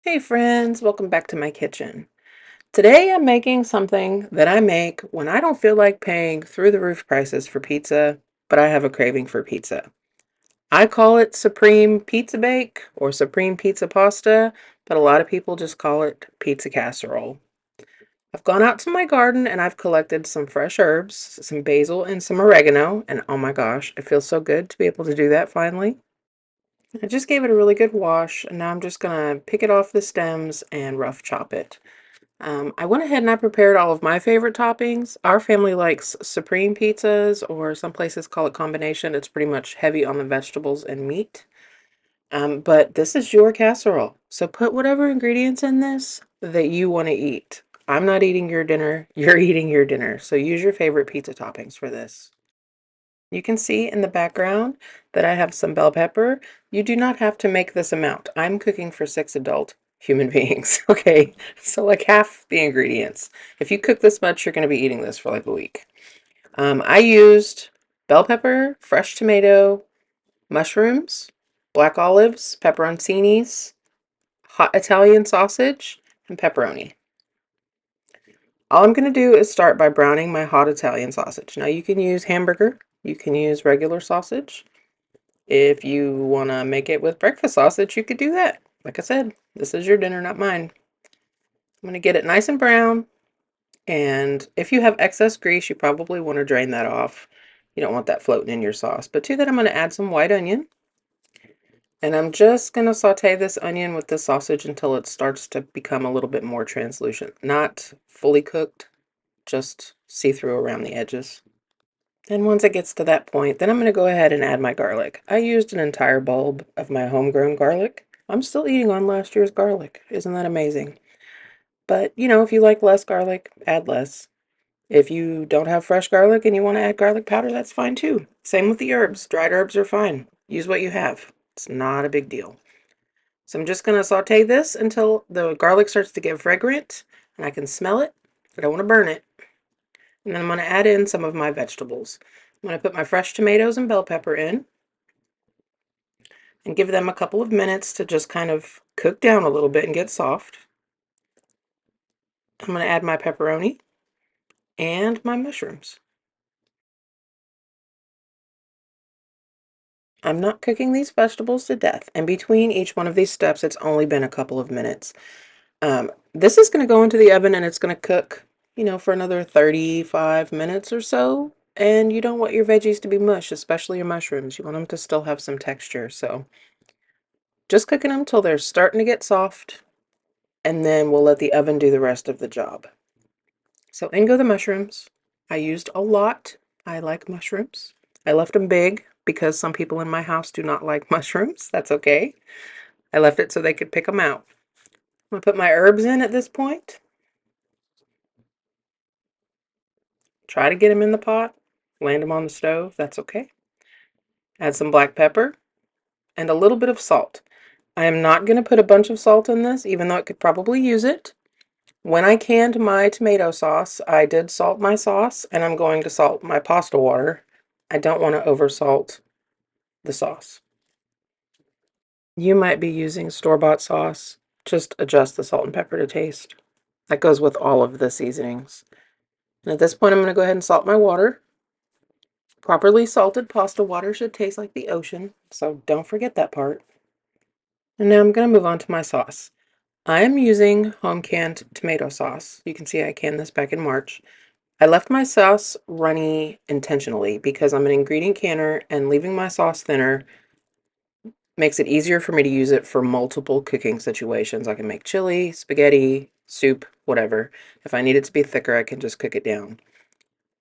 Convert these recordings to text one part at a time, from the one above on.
Hey friends, welcome back to my kitchen. Today I'm making something that I make when I don't feel like paying through the roof prices for pizza, but I have a craving for pizza. I call it Supreme Pizza Bake or Supreme Pizza Pasta, but a lot of people just call it pizza casserole. I've gone out to my garden and I've collected some fresh herbs, some basil and some oregano, and oh my gosh, it feels so good to be able to do that finally. I just gave it a really good wash, and now I'm just gonna pick it off the stems and rough chop it. I went ahead and I prepared all of my favorite toppings. Our family likes supreme pizzas, or some places call it combination. It's pretty much heavy on the vegetables and meat. But this is your casserole. So put whatever ingredients in this that you want to eat. I'm not eating your dinner, you're eating your dinner. So use your favorite pizza toppings for this. You can see in the background that I have some bell pepper. You do not have to make this amount. I'm cooking for 6 adult human beings, okay? So like half the ingredients. If you cook this much, you're going to be eating this for like a week. I used bell pepper, fresh tomato, mushrooms, black olives, pepperoncinis, hot Italian sausage, and pepperoni. All I'm going to do is start by browning my hot Italian sausage. Now you can use hamburger, you can use regular sausage. If you want to make it with breakfast sausage, you could do that. Like I said, this is your dinner, not mine. I'm going to get it nice and brown. And if you have excess grease, you probably want to drain that off. You don't want that floating in your sauce. But to that, I'm going to add some white onion. And I'm just going to saute this onion with the sausage until it starts to become a little bit more translucent. Not fully cooked, just see-through around the edges. And once it gets to that point, then I'm going to go ahead and add my garlic. I used an entire bulb of my homegrown garlic. I'm still eating on last year's garlic. Isn't that amazing? But, if you like less garlic, add less. If you don't have fresh garlic and you want to add garlic powder, that's fine too. Same with the herbs. Dried herbs are fine. Use what you have. It's not a big deal. So I'm just going to saute this until the garlic starts to get fragrant and I can smell it. I don't want to burn it. And then I'm going to add in some of my vegetables. I'm going to put my fresh tomatoes and bell pepper in and give them a couple of minutes to just kind of cook down a little bit and get soft. I'm going to add my pepperoni and my mushrooms. I'm not cooking these vegetables to death, and between each one of these steps, it's only been a couple of minutes. This is going to go into the oven and it's going to cook, for another 35 minutes or so. And you don't want your veggies to be mush, especially your mushrooms. You want them to still have some texture. So just cooking them till they're starting to get soft, and then we'll let the oven do the rest of the job. So in go the mushrooms. I used a lot. I like mushrooms. I left them big because some people in my house do not like mushrooms. That's okay. I left it so they could pick them out. I'm going to put my herbs in at this point. Try to get them in the pot. Land them on the stove. That's okay. Add some black pepper and a little bit of salt. I am not going to put a bunch of salt in this, even though it could probably use it. When I canned my tomato sauce, I did salt my sauce, and I'm going to salt my pasta water. I don't want to oversalt the sauce. You might be using store-bought sauce. Just adjust the salt and pepper to taste. That goes with all of the seasonings. And at this point, I'm going to go ahead and salt my water. Properly salted pasta water should taste like the ocean, so don't forget that part. And now I'm going to move on to my sauce. I am using home canned tomato sauce. You can see I canned this back in March. I left my sauce runny intentionally because I'm an ingredient canner, and leaving my sauce thinner makes it easier for me to use it for multiple cooking situations. I can make chili, spaghetti, soup, whatever. If I need it to be thicker, I can just cook it down.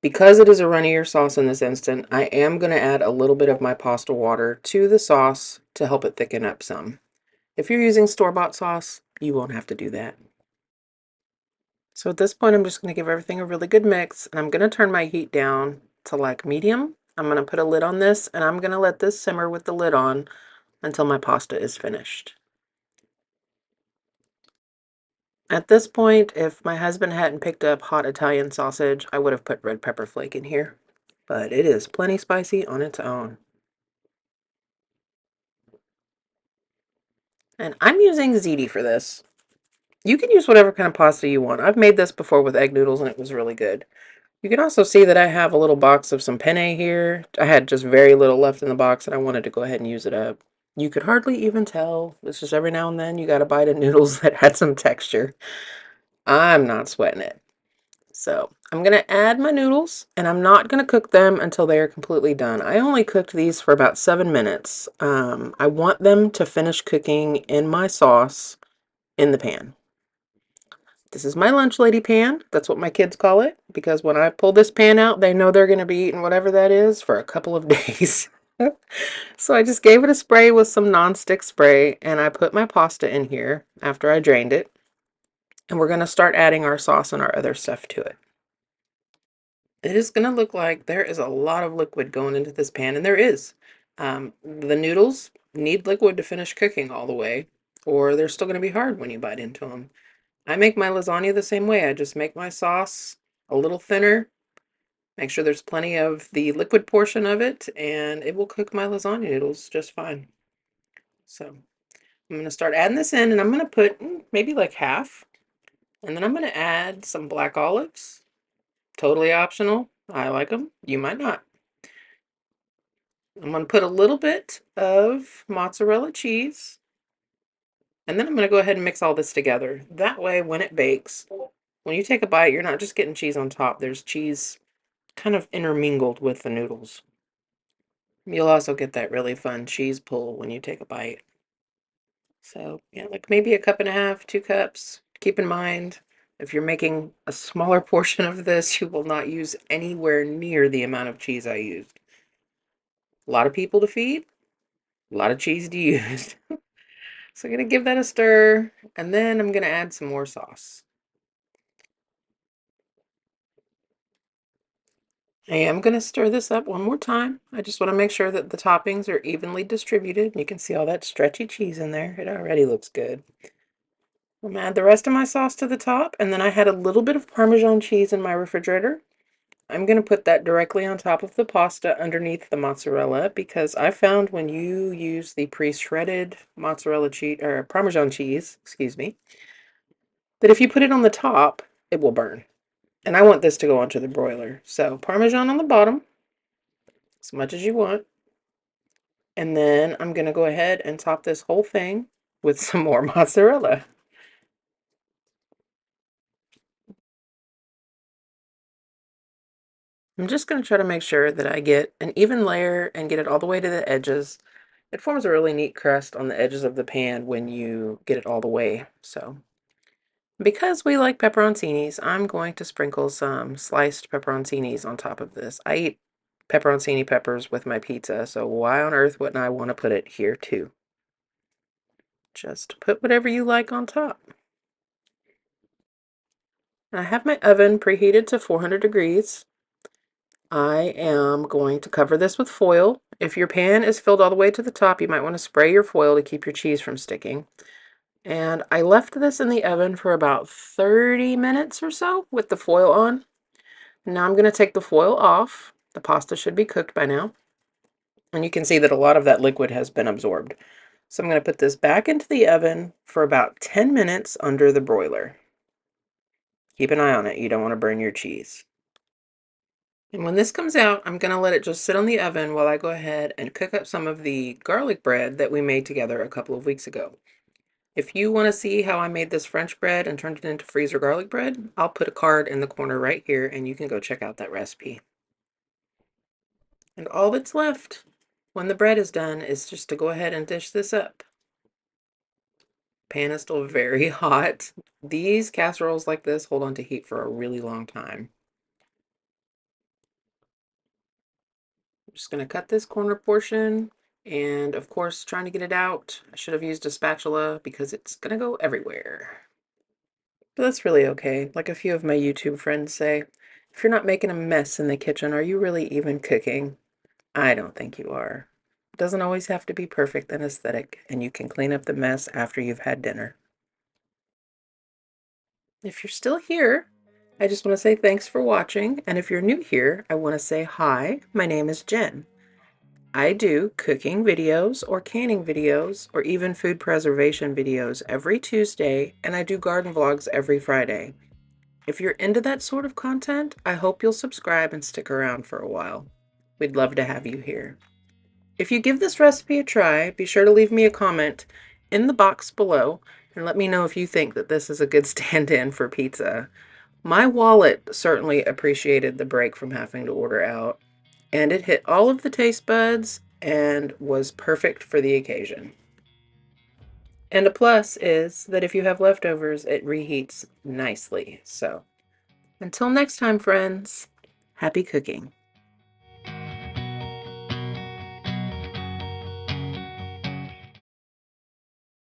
Because it is a runnier sauce in this instant, I am going to add a little bit of my pasta water to the sauce to help it thicken up some. If you're using store-bought sauce, you won't have to do that. So at this point, I'm just going to give everything a really good mix, and I'm going to turn my heat down to like medium. I'm going to put a lid on this, and I'm going to let this simmer with the lid on until my pasta is finished. At this point, if my husband hadn't picked up hot Italian sausage, I would have put red pepper flake in here, but it is plenty spicy on its own. And I'm using ziti for this. You can use whatever kind of pasta you want. I've made this before with egg noodles and it was really good. You can also see that I have a little box of some penne here. I had just very little left in the box and I wanted to go ahead and use it up. You could hardly even tell. It's just every now and then you got a bite of noodles that had some texture. I'm not sweating it. So I'm going to add my noodles and I'm not going to cook them until they are completely done. I only cooked these for about 7 minutes. I want them to finish cooking in my sauce in the pan. This is my lunch lady pan. That's what my kids call it because when I pull this pan out, they know they're going to be eating whatever that is for a couple of days. So I just gave it a spray with some nonstick spray and I put my pasta in here after I drained it. And we're going to start adding our sauce and our other stuff to it. It is going to look like there is a lot of liquid going into this pan, and there is. The noodles need liquid to finish cooking all the way, or they're still going to be hard when you bite into them. I make my lasagna the same way. I just make my sauce a little thinner, make sure there's plenty of the liquid portion of it, and it will cook my lasagna noodles just fine. So I'm going to start adding this in, and I'm going to put maybe like half, and then I'm going to add some black olives. Totally optional. I like them. You might not. I'm going to put a little bit of mozzarella cheese, and then I'm going to go ahead and mix all this together. That way, when it bakes, when you take a bite, you're not just getting cheese on top. There's cheese kind of intermingled with the noodles. You'll also get that really fun cheese pull when you take a bite. So, yeah, like maybe a cup and a half, 2 cups. Keep in mind, if you're making a smaller portion of this, you will not use anywhere near the amount of cheese I used. A lot of people to feed, a lot of cheese to use. So I'm going to give that a stir, and then I'm going to add some more sauce. I am going to stir this up one more time. I just want to make sure that the toppings are evenly distributed. You can see all that stretchy cheese in there. It already looks good. I'm going to add the rest of my sauce to the top, and then I had a little bit of Parmesan cheese in my refrigerator. I'm going to put that directly on top of the pasta underneath the mozzarella because I found when you use the pre-shredded mozzarella cheese or Parmesan cheese, excuse me, that if you put it on the top, it will burn. And I want this to go onto the broiler. So Parmesan on the bottom, as much as you want. And then I'm going to go ahead and top this whole thing with some more mozzarella. I'm just going to try to make sure that I get an even layer and get it all the way to the edges. It forms a really neat crust on the edges of the pan when you get it all the way. So because we like pepperoncinis, I'm going to sprinkle some sliced pepperoncinis on top of this. I eat pepperoncini peppers with my pizza, so why on earth wouldn't I want to put it here too? Just put whatever you like on top. I have my oven preheated to 400 degrees. I am going to cover this with foil. If your pan is filled all the way to the top, you might want to spray your foil to keep your cheese from sticking. And I left this in the oven for about 30 minutes or so with the foil on. Now I'm going to take the foil off. The pasta should be cooked by now. And you can see that a lot of that liquid has been absorbed. So I'm going to put this back into the oven for about 10 minutes under the broiler. Keep an eye on it. You don't want to burn your cheese. And when this comes out, I'm going to let it just sit on the oven while I go ahead and cook up some of the garlic bread that we made together a couple of weeks ago. If you want to see how I made this French bread and turned it into freezer garlic bread, I'll put a card in the corner right here and you can go check out that recipe. And all that's left when the bread is done is just to go ahead and dish this up. Pan is still very hot. These casseroles like this hold on to heat for a really long time. I'm just going to cut this corner portion and of course trying to get it out. I should have used a spatula because it's going to go everywhere. But that's really okay. Like a few of my YouTube friends say, if you're not making a mess in the kitchen, are you really even cooking? I don't think you are. It doesn't always have to be perfect and aesthetic, and you can clean up the mess after you've had dinner. If you're still here, I just want to say thanks for watching, and if you're new here, I want to say hi, my name is Jen. I do cooking videos or canning videos or even food preservation videos every Tuesday, and I do garden vlogs every Friday. If you're into that sort of content, I hope you'll subscribe and stick around for a while. We'd love to have you here. If you give this recipe a try, be sure to leave me a comment in the box below and let me know if you think that this is a good stand-in for pizza. My wallet certainly appreciated the break from having to order out, and it hit all of the taste buds and was perfect for the occasion. And a plus is that if you have leftovers, it reheats nicely. So, until next time, friends, happy cooking.